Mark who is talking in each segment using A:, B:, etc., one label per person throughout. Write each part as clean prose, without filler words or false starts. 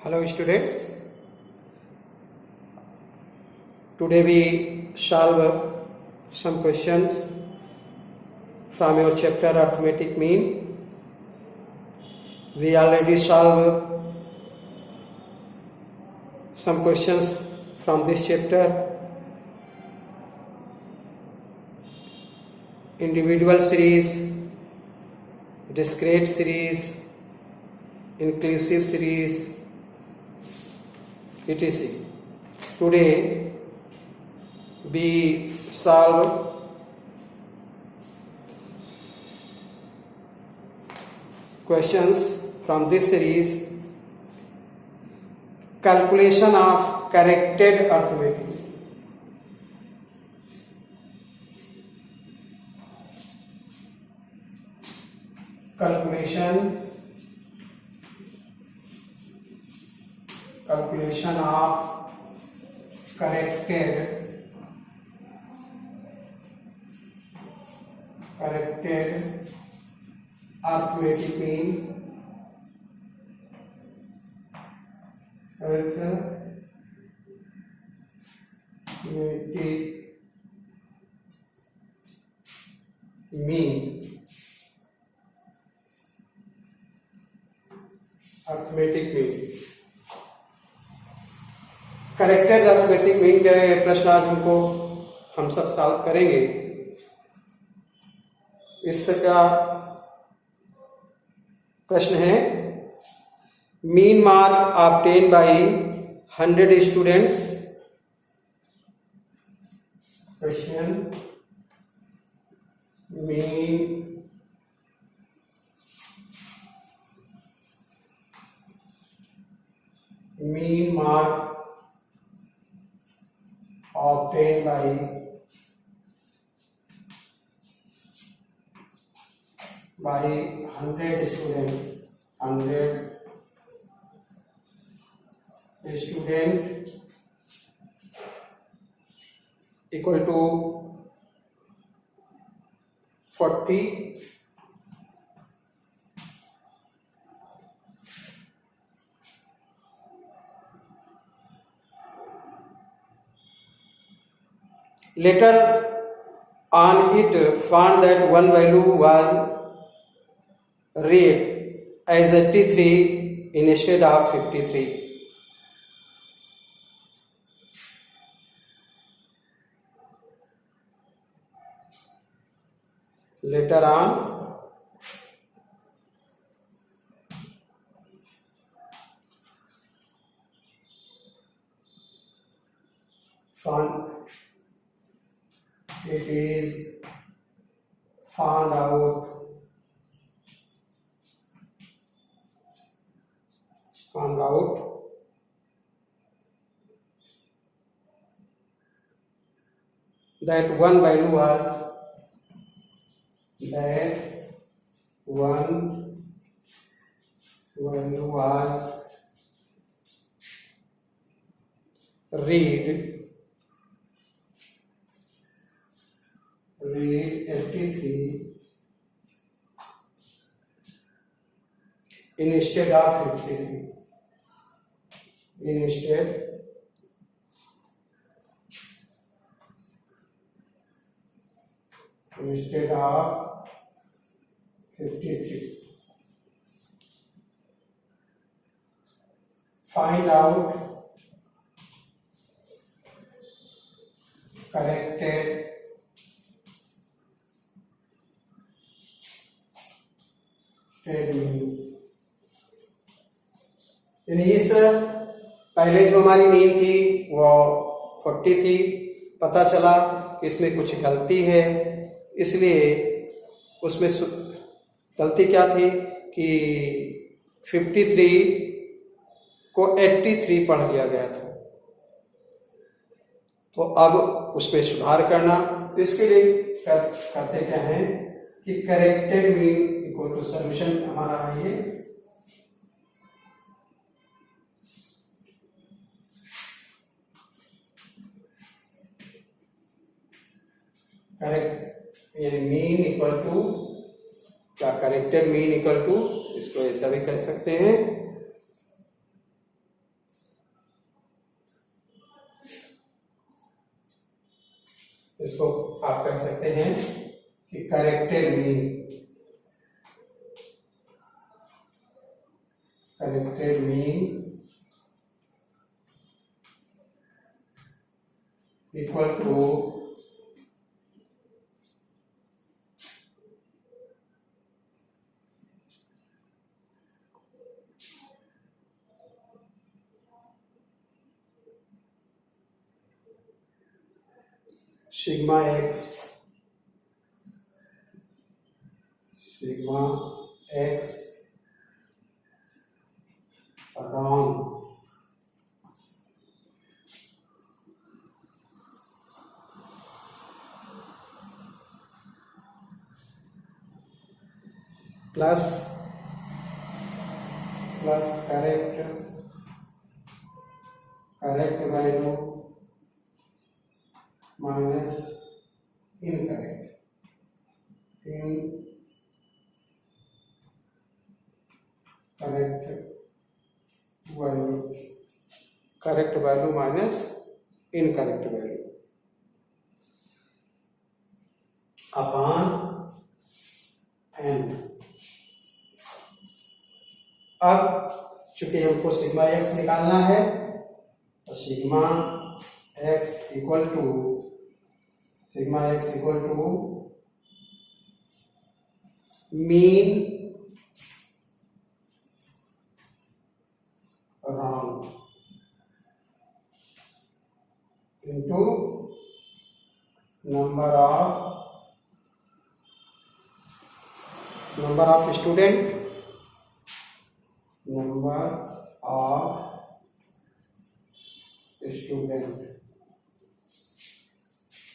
A: Hello students, today we solve some questions from your chapter Arithmetic Mean. We already solved some questions from this chapter. Individual series, discrete series, inclusive series, etc. Today we solve questions from this series. Calculation of corrected arithmetic. Calculation of corrected arithmetic mean. Arithmetic mean. Corrected arithmetic mean के प्रश्न आज हम सब solve करेंगे। इसका प्रश्न है mean mark obtain bye 100 students. Question mean mark obtained by 100 student equal to 40. Later on it found that one value was read as 83 instead of 53. Later on it is found out that one value was read 83 instead of 53. Instead of 53. Find out corrected mean. इस पहले जो हमारी mean थी वो 40 थी, पता चला कि इसमें कुछ गलती है, इसलिए उसमें गलती क्या थी कि 53 को 83 पढ़ लिया गया था। तो अब उसमें सुधार करना, इसके लिए करते क्या हैं कि corrected mean equal to solution हमारा है ये करेक्ट मीन इक्वल टू क्या, करेक्टेड मीन इक्वल टू, इसको ऐसा भी कह सकते हैं इसको आप कह सकते हैं कि corrected mean equal to sigma x upon plus correct value minus incorrect correct value minus incorrect value upon n. अब चूंकि हमको सिग्मा एक्स निकालना है तो sigma x equal to mean round into number of student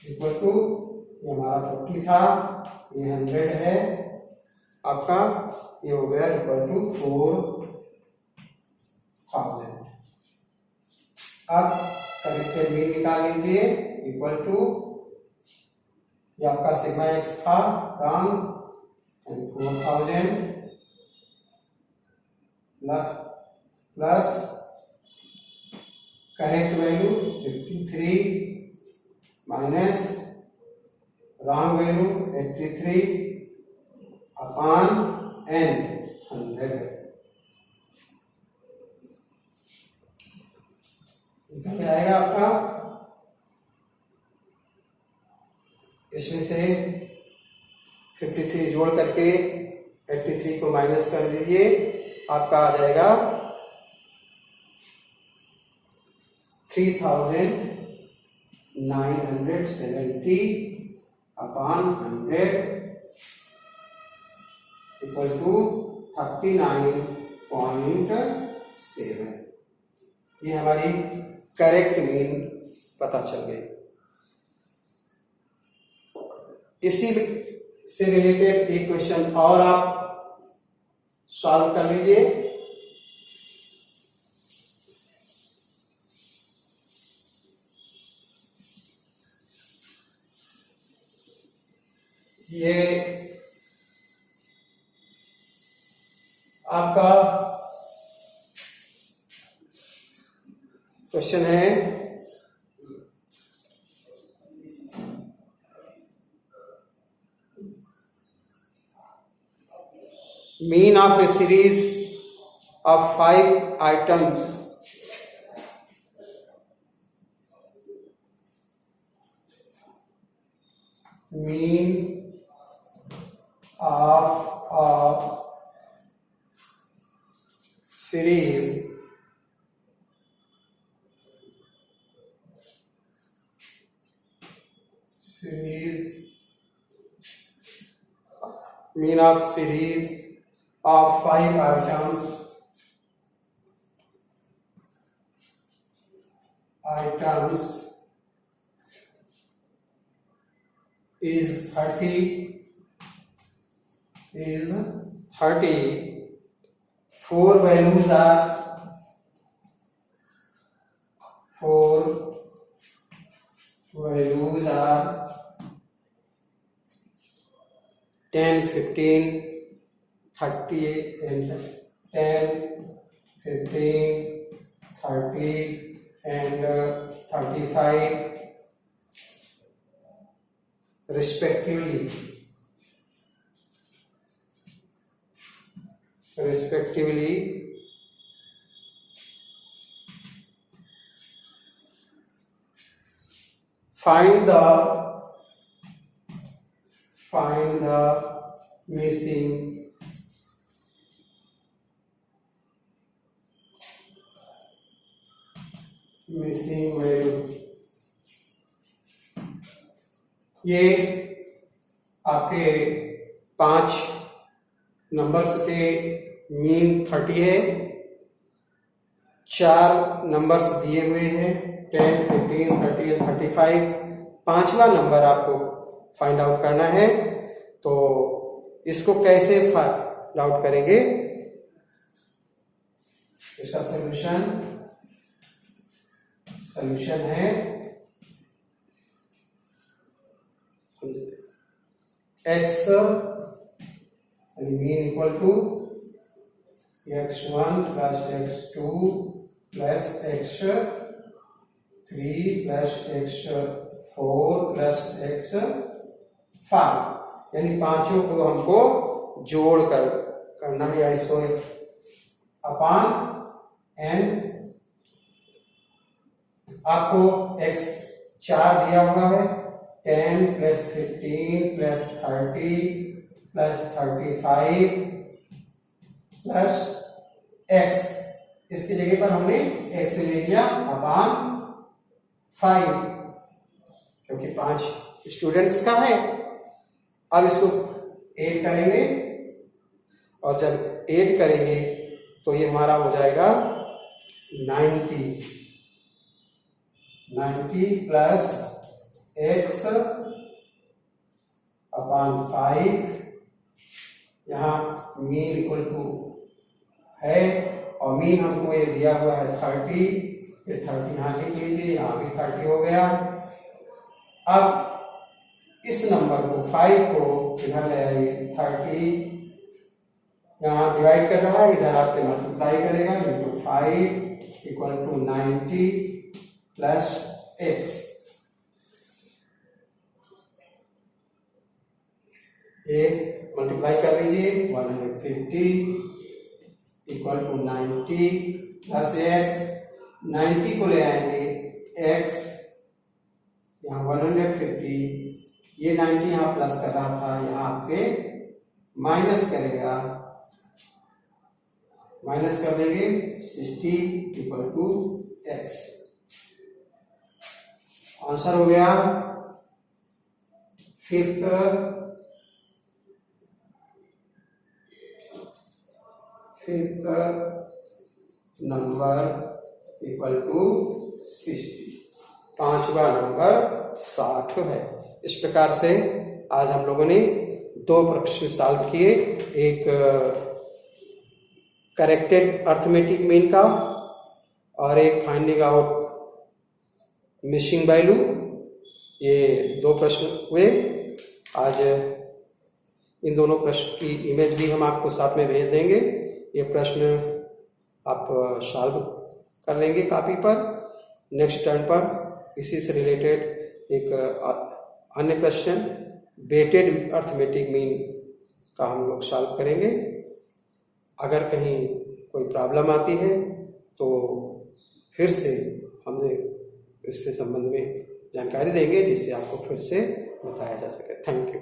A: equal to, ये हमारा 40 था, ये 100 है आपका, ये हो गया इक्वल टू 4000। अब करेक्टेड मीन निकाल लीजिए इक्वल टू, ये आपका सिग्मा एक्स था round 4000 plus correct value 53 minus wrong value 83 upon n 100 निकल आएगा आपका। इसमें से 53 जोड़ करके 83 को माइनस कर दीजिए, आपका आ जाएगा 3970 अपॉन 100 इक्वल टू 39.7। ये हमारी करेक्ट मीन पता चल गई। इसी से रिलेटेड एक क्वेश्चन और आप सॉल्व कर लीजिए। ये आपका क्वेश्चन है, mean of a series of 5 items mean of a series mean of series of 5 items is 30 4 values are 10 15 30 and 10 15 30 and 35 respectively find the missing value। ये आपके 5 नंबर्स के मीन 30 है। 4 नंबर्स दिए हुए हैं 10, 15, 30, 35। 5वां नंबर आपको फाइंड आउट करना है। तो इसको कैसे फाइंड आउट करेंगे, इसका सॉल्यूशन है x mean equal to x1 plus x2 plus x3 plus x4 plus x5, यानी पांचों को हमको जोड़ कर करना है, या इसको अपान n। आपको x 4 दिया हुआ है, 10 plus 15 plus 30 plus 35 plus x, इसकी जगह पर हमने x ले लिया अपान 5, क्योंकि 5 स्टूडेंट्स का है। अब इसको ऐड करेंगे, और जब ऐड करेंगे तो ये हमारा हो जाएगा 90 प्लस x अपान 5, यहाँ मीन इक्वल टू है, और मीन हमको ये दिया हुआ है 30, ये 30 यहाँ लिख लीजिए, यहाँ भी 30 हो गया। अब इस नंबर को 5 को इधर ले आइए, 30 यहाँ डिवाइड कर रहा है, इधर आपके मल्टीप्लाई करेगा into 5 equal to 90 plus x। ये मल्टीप्लाई कर लीजिए, 150 इक्वल टू 90 प्लस x। 90 को ले आएंगे x, यहाँ 150, ये 90 यहाँ प्लस कर रहा था, यहाँ आपके माइनस करेगा, माइनस कर देंगे 60 इक्वल टू x। आंसर हो गया 5th नंबर इक्वल टू 60। 5वां नंबर 60 है। इस प्रकार से आज हम लोगों ने 2 प्रश्न सॉल्व किए, एक करेक्टेड अर्थमेटिक मीन का और एक फाइंडिंग आउट मिसिंग वैल्यू। ये 2 प्रश्न हुए। आज इन दोनों प्रश्न की इमेज भी हम आपको साथ में भेज देंगे। ये प्रश्न आप सॉल्व कर लेंगे कॉपी पर। नेक्स्ट टर्न पर इसी से रिलेटेड एक अन्य प्रश्न वेटेड अर्थमेटिक मीन का हम लोग सॉल्व करेंगे। अगर कहीं कोई प्रॉब्लम आती है तो फिर से हमने इससे संबंध में जानकारी देंगे, जिससे आपको फिर से बताया जा सके। Thank you.